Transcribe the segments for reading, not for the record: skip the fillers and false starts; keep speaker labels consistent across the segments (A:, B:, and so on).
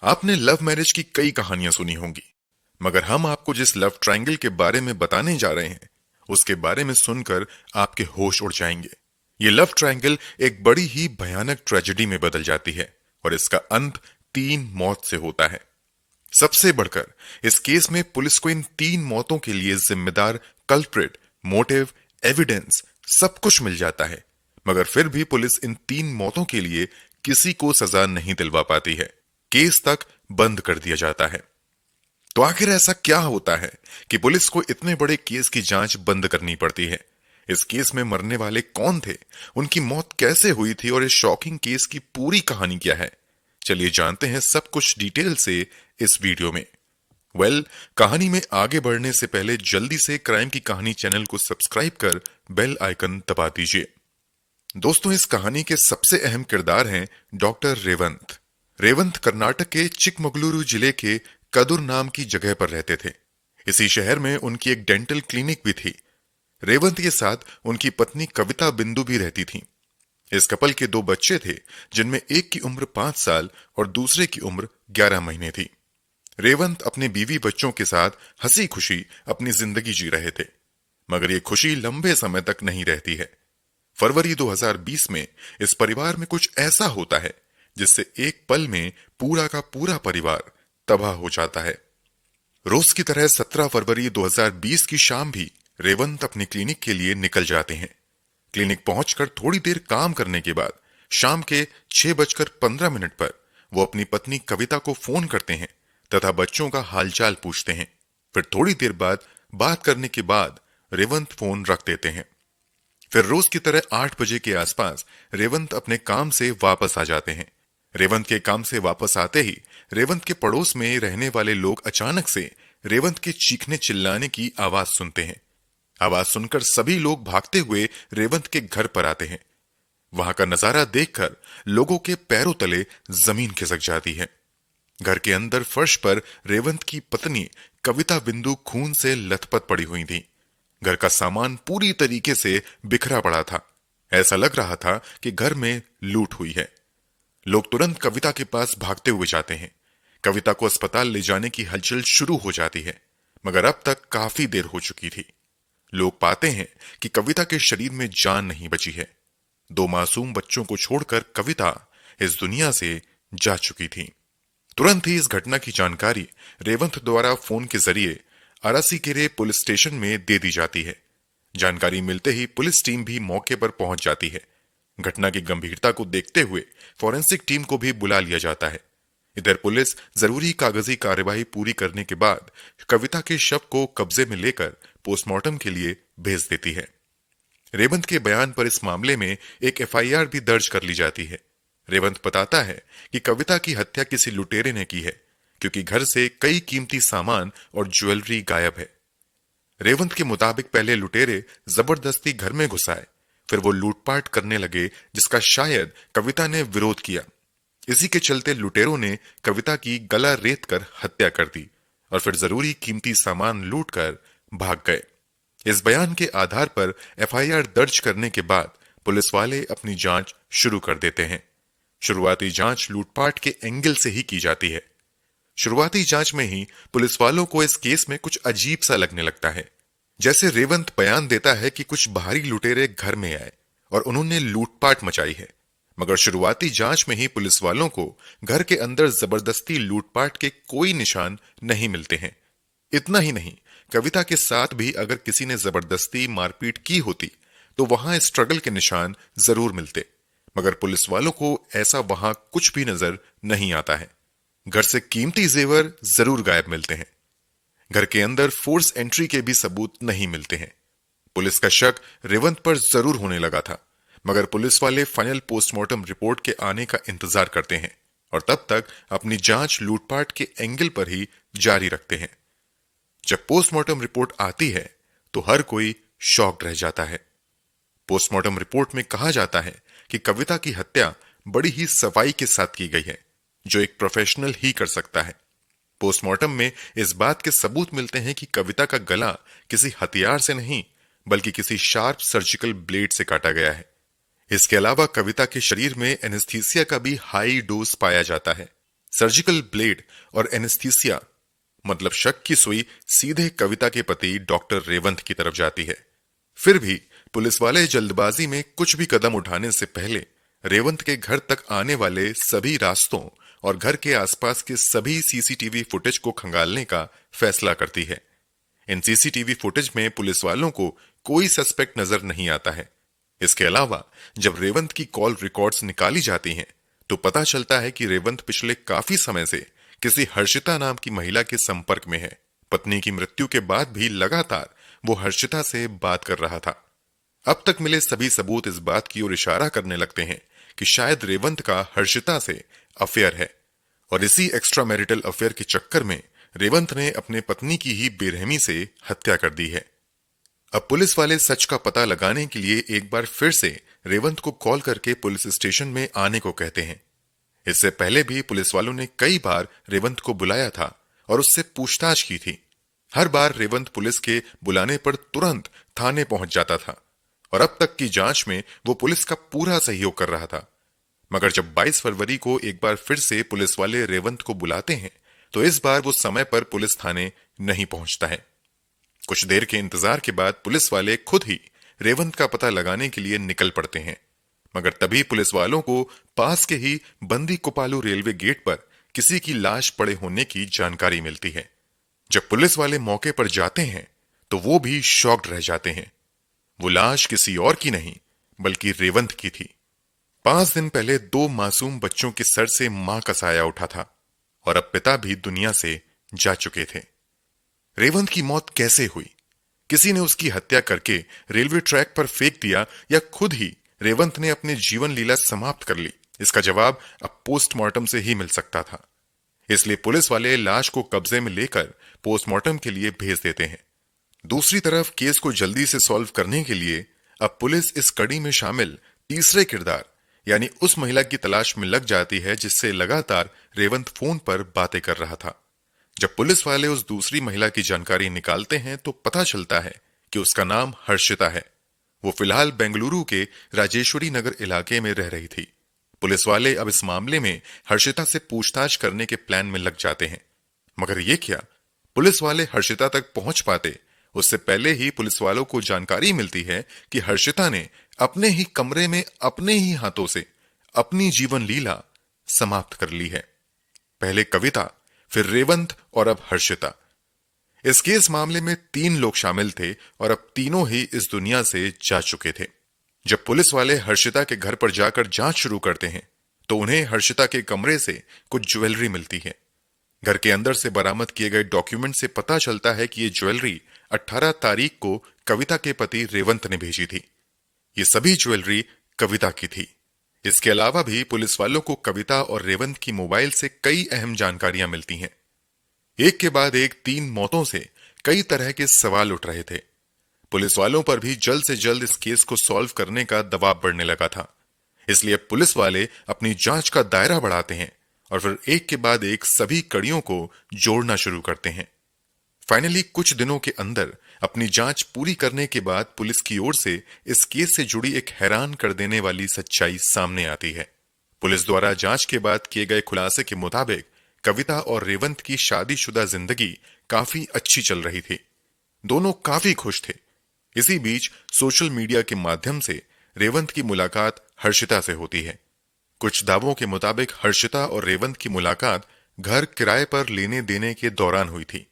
A: आपने love marriage की कई कहानियां सुनी होंगी, मगर हम आपको जिस लव ट्रायंगल के बारे में बताने जा रहे हैं, उसके बारे में सुनकर आपके होश उड़ जाएंगे। ये लव ट्रायंगल एक बड़ी ही भयानक ट्रेजेडी में बदल जाती है और इसका अंत 3 मौत से होता है। सबसे बढ़कर इस केस में पुलिस को इन 3 मौतों के लिए जिम्मेदार कल्प्रिट, मोटिव, एविडेंस सब कुछ मिल जाता है, मगर फिर भी पुलिस इन 3 मौतों के लिए किसी को सजा नहीं दिलवा पाती है। केस तक बंद कर दिया जाता है। तो आखिर ऐसा क्या होता है कि पुलिस को इतने बड़े केस की जांच बंद करनी पड़ती है? इस केस में मरने वाले कौन थे, उनकी मौत कैसे हुई थी और इस शॉकिंग केस की पूरी कहानी क्या है? चलिए जानते हैं सब कुछ डिटेल से इस वीडियो में। कहानी में आगे बढ़ने से पहले जल्दी से क्राइम की कहानी चैनल को सब्सक्राइब कर बेल आइकन दबा दीजिए। दोस्तों, इस कहानी के सबसे अहम किरदार हैं डॉक्टर रेवंत। रेवंत कर्नाटक के चिकमगलुरु जिले के कदुर नाम की जगह पर रहते थे। इसी शहर में उनकी एक डेंटल क्लिनिक भी थी। रेवंत के साथ उनकी पत्नी कविता बिंदु भी रहती थी। इस कपल के 2 बच्चे थे, जिनमें एक की उम्र 5 साल और दूसरे की उम्र 11 महीने थी। रेवंत अपने बीवी बच्चों के साथ हंसी खुशी अपनी जिंदगी जी रहे थे, मगर ये खुशी लंबे समय तक नहीं रहती है। फरवरी 2020 में इस परिवार में कुछ ऐसा होता है जिससे एक पल में पूरा का पूरा परिवार तबाह हो जाता है। रोज की तरह 17 फरवरी 2020 की शाम भी रेवंत अपनी क्लिनिक के लिए निकल जाते हैं। क्लिनिक पहुंचकर थोड़ी देर काम करने के बाद शाम के 6:15 पर वो अपनी पत्नी कविता को फोन करते हैं तथा बच्चों का हालचाल पूछते हैं। फिर थोड़ी देर बाद बात करने के बाद रेवंत फोन रख देते हैं। फिर रोज की तरह 8 बजे के आसपास रेवंत अपने काम से वापस आ जाते हैं। रेवंत के काम से वापस आते ही रेवंत के पड़ोस में रहने वाले लोग अचानक से रेवंत के चीखने चिल्लाने की आवाज सुनते हैं। आवाज सुनकर सभी लोग भागते हुए रेवंत के घर पर आते हैं। वहां का नजारा देखकर लोगों के पैरों तले जमीन खिसक जाती है। घर के अंदर फर्श पर रेवंत की पत्नी कविता बिंदु खून से लथपथ पड़ी हुई थी। घर का सामान पूरी तरीके से बिखरा पड़ा था। ऐसा लग रहा था कि घर में लूट हुई है। लोग तुरंत कविता के पास भागते हुए जाते हैं। कविता को अस्पताल ले जाने की हलचल शुरू हो जाती है, मगर अब तक काफी देर हो चुकी थी। लोग पाते हैं कि कविता के शरीर में जान नहीं बची है। 2 मासूम बच्चों को छोड़कर कविता इस दुनिया से जा चुकी थी। तुरंत ही इस घटना की जानकारी रेवंत द्वारा फोन के जरिए अरासीकेरे पुलिस स्टेशन में दे दी जाती है। जानकारी मिलते ही पुलिस टीम भी मौके पर पहुंच जाती है। घटना की गंभीरता को देखते हुए फॉरेंसिक टीम को भी बुला लिया जाता है। इधर पुलिस जरूरी कागजी कार्यवाही पूरी करने के बाद कविता के शव को कब्जे में लेकर पोस्टमार्टम के लिए भेज देती है। रेवंत के बयान पर इस मामले में एक एफआईआर भी दर्ज कर ली जाती है। रेवंत बताता है कि कविता की हत्या किसी लुटेरे ने की है, क्योंकि घर से कई कीमती सामान और ज्वेलरी गायब है। रेवंत के मुताबिक पहले लुटेरे जबरदस्ती घर में घुसाए, फिर वो लूटपाट करने लगे, जिसका शायद कविता ने विरोध किया। इसी के चलते लुटेरों ने कविता की गला रेत कर हत्या कर दी और फिर जरूरी कीमती सामान लूट कर भाग गए। इस बयान के आधार पर एफआईआर दर्ज करने के बाद पुलिस वाले अपनी जांच शुरू कर देते हैं। शुरुआती जांच लूटपाट के एंगल से ही की जाती है। शुरुआती जांच में ही पुलिस वालों को इस केस में कुछ अजीब सा लगने लगता है। जैसे रेवंत बयान देता है कि कुछ बाहरी लुटेरे घर में आए और उन्होंने लूटपाट मचाई है, मगर शुरुआती जांच में ही पुलिस वालों को घर के अंदर जबरदस्ती लूटपाट के कोई निशान नहीं मिलते हैं। इतना ही नहीं, कविता के साथ भी अगर किसी ने जबरदस्ती मारपीट की होती तो वहां स्ट्रगल के निशान जरूर मिलते, मगर पुलिस वालों को ऐसा वहां कुछ भी नजर नहीं आता है। घर से कीमती जेवर जरूर गायब मिलते हैं। घर के अंदर फोर्स एंट्री के भी सबूत नहीं मिलते हैं। पुलिस का शक रेवंत पर जरूर होने लगा था, मगर पुलिस वाले फाइनल पोस्टमार्टम रिपोर्ट के आने का इंतजार करते हैं और तब तक अपनी जांच लूटपाट के एंगल पर ही जारी रखते हैं। जब पोस्टमार्टम रिपोर्ट आती है तो हर कोई शॉक्ड रह जाता है। पोस्टमार्टम रिपोर्ट में कहा जाता है कि कविता की हत्या बड़ी ही सफाई के साथ की गई है, जो एक प्रोफेशनल ही कर सकता है। पोस्टमार्टम में इस बात के सबूत मिलते हैं कि कविता का गला किसी हथियार से नहीं, बल्कि किसी शार्प सर्जिकल ब्लेड से काटा गया है। इसके अलावा कविता के शरीर में एनेस्थीसिया का भी हाई डोज पाया जाता है। सर्जिकल ब्लेड और एनेस्थीसिया, मतलब शक की सुई सीधे कविता के पति डॉक्टर रेवंत की तरफ जाती है। फिर भी पुलिस वाले जल्दबाजी में कुछ भी कदम उठाने से पहले रेवंत के घर तक आने वाले सभी रास्तों और घर के आसपास के सभी सीसीटीवी फुटेज को खंगालने का फैसला करती है। इन सीसीटीवी फुटेज में पुलिस वालों को कोई सस्पेक्ट नजर नहीं आता है। इसके अलावा जब रेवंत की कॉल रिकॉर्ड्स निकाली जाती हैं, तो पता चलता है कि रेवंत पिछले काफी समय से किसी हर्षिता नाम की महिला के संपर्क में है। पत्नी की मृत्यु के बाद भी लगातार वो हर्षिता से बात कर रहा था। अब तक मिले सभी सबूत इस बात की ओर इशारा करने लगते हैं कि शायद रेवंत का हर्षिता से अफेयर है, और इसी एक्स्ट्रा मैरिटल अफेयर के चक्कर में रेवंत ने अपने पत्नी की ही बेरहमी से हत्या कर दी है। अब पुलिस वाले सच का पता लगाने के लिए एक बार फिर से रेवंत को कॉल करके पुलिस स्टेशन में आने को कहते हैं। इससे पहले भी पुलिस वालों ने कई बार रेवंत को बुलाया था और उससे पूछताछ की थी। हर बार रेवंत पुलिस के बुलाने पर तुरंत थाने पहुंच जाता था और अब तक की जांच में वो पुलिस का पूरा सहयोग कर रहा था। मगर जब 22 फरवरी को एक बार फिर से पुलिस वाले रेवंत को बुलाते हैं, तो इस बार वो समय पर पुलिस थाने नहीं पहुंचता है। कुछ देर के इंतजार के बाद पुलिस वाले खुद ही रेवंत का पता लगाने के लिए निकल पड़ते हैं। मगर तभी पुलिस वालों को पास के ही बंदी कुपालू रेलवे गेट पर किसी की लाश पड़े होने की जानकारी मिलती है। जब पुलिस वाले मौके पर जाते हैं, तो वो भी शॉक्ड रह जाते हैं। वो लाश किसी और की नहीं बल्कि रेवंत की थी। 5 दिन पहले 2 मासूम बच्चों के सर से मां का साया उठा था और अब पिता भी दुनिया से जा चुके थे। रेवंत की मौत कैसे हुई? किसी ने उसकी हत्या करके रेलवे ट्रैक पर फेंक दिया या खुद ही रेवंत ने अपनी जीवन लीला समाप्त कर ली? इसका जवाब अब पोस्टमार्टम से ही मिल सकता था। इसलिए पुलिस वाले लाश को कब्जे में लेकर पोस्टमार्टम के लिए भेज देते हैं। दूसरी तरफ केस को जल्दी से सॉल्व करने के लिए अब पुलिस इस कड़ी में शामिल तीसरे किरदार यानी उस महिला की तलाश में लग जाती है जिससे लगातार रेवंत फोन पर बातें कर रहा था। जब पुलिस वाले उस दूसरी महिला की जानकारी निकालते हैं, तो पता चलता है कि उसका नाम हर्षिता है। वो फिलहाल बेंगलुरु के राजेश्वरी नगर इलाके में रह रही थी। पुलिस वाले अब इस मामले में हर्षिता से पूछताछ करने के प्लान में लग जाते हैं। मगर ये क्या, पुलिस वाले हर्षिता तक पहुंच पाते उससे पहले ही पुलिस वालों को जानकारी मिलती है कि हर्षिता ने अपने ही कमरे में अपने ही हाथों से अपनी जीवन लीला समाप्त कर ली है। पहले कविता, फिर रेवंत और अब हर्षिता। इस केस मामले में 3 लोग शामिल थे और अब तीनों ही इस दुनिया से जा चुके थे। जब पुलिस वाले हर्षिता के घर पर जाकर जांच शुरू करते हैं, तो उन्हें हर्षिता के कमरे से कुछ ज्वेलरी मिलती है। घर के अंदर से बरामद किए गए डॉक्यूमेंट से पता चलता है कि ये ज्वेलरी 18 तारीख को कविता के पति रेवंत ने भेजी थी। ये सभी ज्वेलरी कविता की थी। इसके अलावा भी पुलिस वालों को कविता और रेवंत की मोबाइल से कई अहम जानकारियां मिलती हैं। एक के बाद एक 3 मौतों से कई तरह के सवाल उठ रहे थे। पुलिस वालों पर भी जल्द से जल्द इस केस को सॉल्व करने का दबाव बढ़ने लगा था। इसलिए पुलिस वाले अपनी जांच का दायरा बढ़ाते हैं और फिर एक के बाद एक सभी कड़ियों को जोड़ना शुरू करते हैं। फाइनली कुछ दिनों के अंदर अपनी जांच पूरी करने के बाद पुलिस की ओर से इस केस से जुड़ी एक हैरान कर देने वाली सच्चाई सामने आती है। पुलिस द्वारा जांच के बाद किए गए खुलासे के मुताबिक कविता और रेवंत की शादीशुदा जिंदगी काफी अच्छी चल रही थी। दोनों काफी खुश थे। इसी बीच सोशल मीडिया के माध्यम से रेवंत की मुलाकात हर्षिता से होती है। कुछ दावों के मुताबिक हर्षिता और रेवंत की मुलाकात घर किराए पर लेने देने के दौरान हुई थी।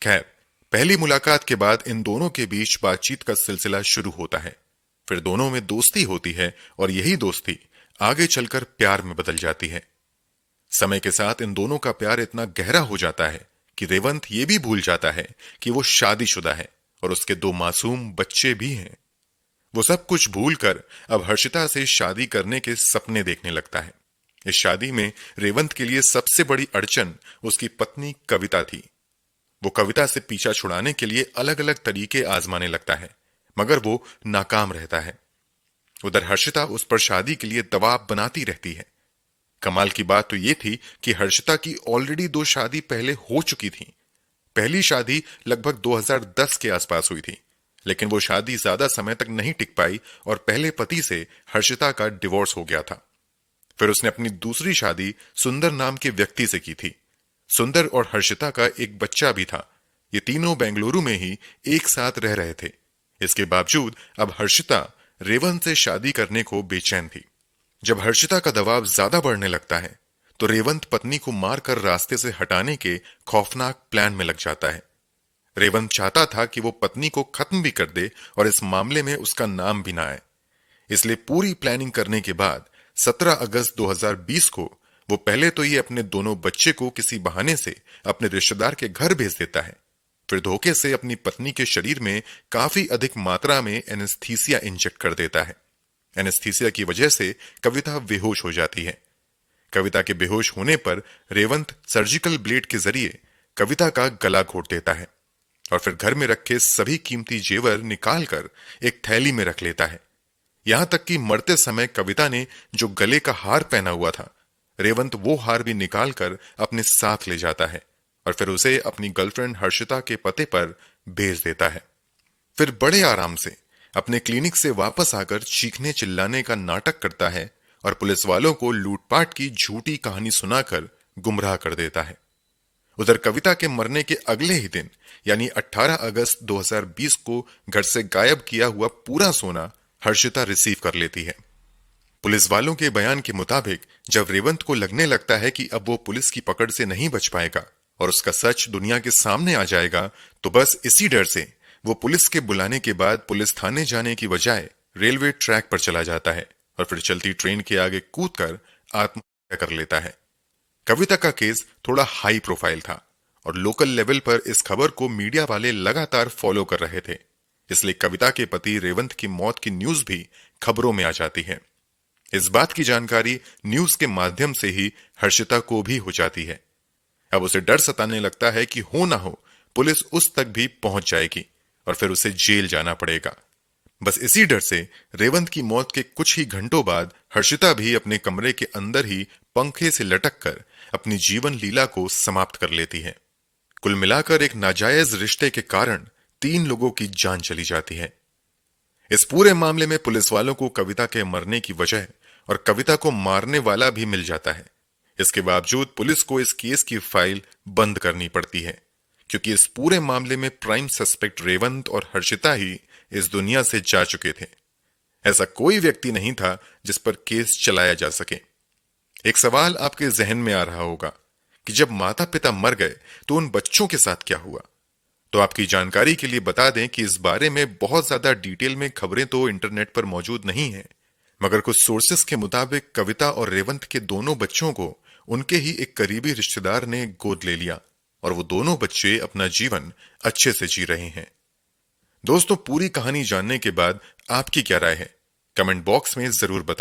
A: खैर, पहली मुलाकात के बाद इन दोनों के बीच बातचीत का सिलसिला शुरू होता है। फिर दोनों में दोस्ती होती है और यही दोस्ती आगे चलकर प्यार में बदल जाती है। समय के साथ इन दोनों का प्यार इतना गहरा हो जाता है कि रेवंत ये भी भूल जाता है कि वो शादीशुदा है और उसके 2 मासूम बच्चे भी हैं। वो सब कुछ भूलकर अब हर्षिता से शादी करने के सपने देखने लगता है। इस शादी में रेवंत के लिए सबसे बड़ी अड़चन उसकी पत्नी कविता थी। वो कविता से पीछा छुड़ाने के लिए अलग अलग तरीके आजमाने लगता है, मगर वो नाकाम रहता है। उधर हर्षिता उस पर शादी के लिए दबाव बनाती रहती है। कमाल की बात तो ये थी कि हर्षिता की ऑलरेडी 2 शादी पहले हो चुकी थी। पहली शादी लगभग 2010 के आसपास हुई थी, लेकिन वो शादी ज्यादा समय तक नहीं टिक पाई और पहले पति से हर्षिता का डिवोर्स हो गया था। फिर उसने अपनी दूसरी शादी सुंदर नाम के व्यक्ति से की थी। सुंदर और हर्षिता का एक बच्चा भी था। ये तीनों बेंगलुरु में ही एक साथ रह रहे थे। इसके बावजूद अब हर्षिता रेवंत से शादी करने को बेचैन थी। जब हर्षिता का दबाव ज्यादा बढ़ने लगता है तो रेवंत पत्नी को मारकर रास्ते से हटाने के खौफनाक प्लान में लग जाता है। रेवंत चाहता था कि वो पत्नी को खत्म भी कर दे और इस मामले में उसका नाम भी ना आए। इसलिए पूरी प्लानिंग करने के बाद 17 अगस्त 2020 को वो पहले तो ये अपने दोनों बच्चे को किसी बहाने से अपने रिश्तेदार के घर भेज देता है। फिर धोखे से अपनी पत्नी के शरीर में काफी अधिक मात्रा में एनेस्थीसिया इंजेक्ट कर देता है। एनेस्थीसिया की वजह से कविता बेहोश हो जाती है। कविता के बेहोश होने पर रेवंत सर्जिकल ब्लेड के जरिए कविता का गला घोट देता है और फिर घर में रखे सभी कीमती जेवर निकालकर एक थैली में रख लेता है। यहां तक कि मरते समय कविता ने जो गले का हार पहना हुआ था, रेवंत वो हार भी निकालकर अपने साथ ले जाता है और फिर उसे अपनी गर्लफ्रेंड हर्षिता के पते पर भेज देता है। फिर बड़े आराम से अपने क्लिनिक से वापस आकर चीखने चिल्लाने का नाटक करता है और पुलिस वालों को लूटपाट की झूठी कहानी सुनाकर गुमराह कर देता है। उधर कविता के मरने के अगले ही दिन यानी 18 अगस्त 2020 को घर से गायब किया हुआ पूरा सोना हर्षिता रिसीव कर लेती है। पुलिस वालों के बयान के मुताबिक जब रेवंत को लगने लगता है कि अब वो पुलिस की पकड़ से नहीं बच पाएगा और उसका सच दुनिया के सामने आ जाएगा, तो बस इसी डर से वो पुलिस के बुलाने के बाद पुलिस थाने जाने की बजाय रेलवे ट्रैक पर चला जाता है और फिर चलती ट्रेन के आगे कूदकर आत्महत्या कर लेता है। कविता का केस थोड़ा हाई प्रोफाइल था और लोकल लेवल पर इस खबर को मीडिया वाले लगातार फॉलो कर रहे थे, इसलिए कविता के पति रेवंत की मौत की न्यूज भी खबरों में आ जाती है। इस बात की जानकारी न्यूज के माध्यम से ही हर्षिता को भी हो जाती है। अब उसे डर सताने लगता है कि हो ना हो पुलिस उस तक भी पहुंच जाएगी और फिर उसे जेल जाना पड़ेगा। बस इसी डर से रेवंत की मौत के कुछ ही घंटों बाद हर्षिता भी अपने कमरे के अंदर ही पंखे से लटक कर अपनी जीवन लीला को समाप्त कर लेती है। कुल मिलाकर एक नाजायज रिश्ते के कारण 3 लोगों की जान चली जाती है। इस पूरे मामले में पुलिस वालों को कविता के मरने की वजह और कविता को मारने वाला भी मिल जाता है। इसके बावजूद पुलिस को इस केस की फाइल बंद करनी पड़ती है, क्योंकि इस पूरे मामले में प्राइम सस्पेक्ट रेवंत और हर्षिता ही इस दुनिया से जा चुके थे। ऐसा कोई व्यक्ति नहीं था जिस पर केस चलाया जा सके। एक सवाल आपके जहन में आ रहा होगा कि जब माता पिता मर गए तो उन बच्चों के साथ क्या हुआ? तो आपकी जानकारी के लिए बता दें कि इस बारे में बहुत ज्यादा डिटेल में खबरें तो इंटरनेट पर मौजूद नहीं हैं, मगर कुछ सोर्सेस के मुताबिक कविता और रेवंत के दोनों बच्चों को उनके ही एक करीबी रिश्तेदार ने गोद ले लिया और वो दोनों बच्चे अपना जीवन अच्छे से जी रहे हैं। दोस्तों, पूरी कहानी जानने के बाद आपकी क्या राय है? कमेंट बॉक्स में जरूर बताएं।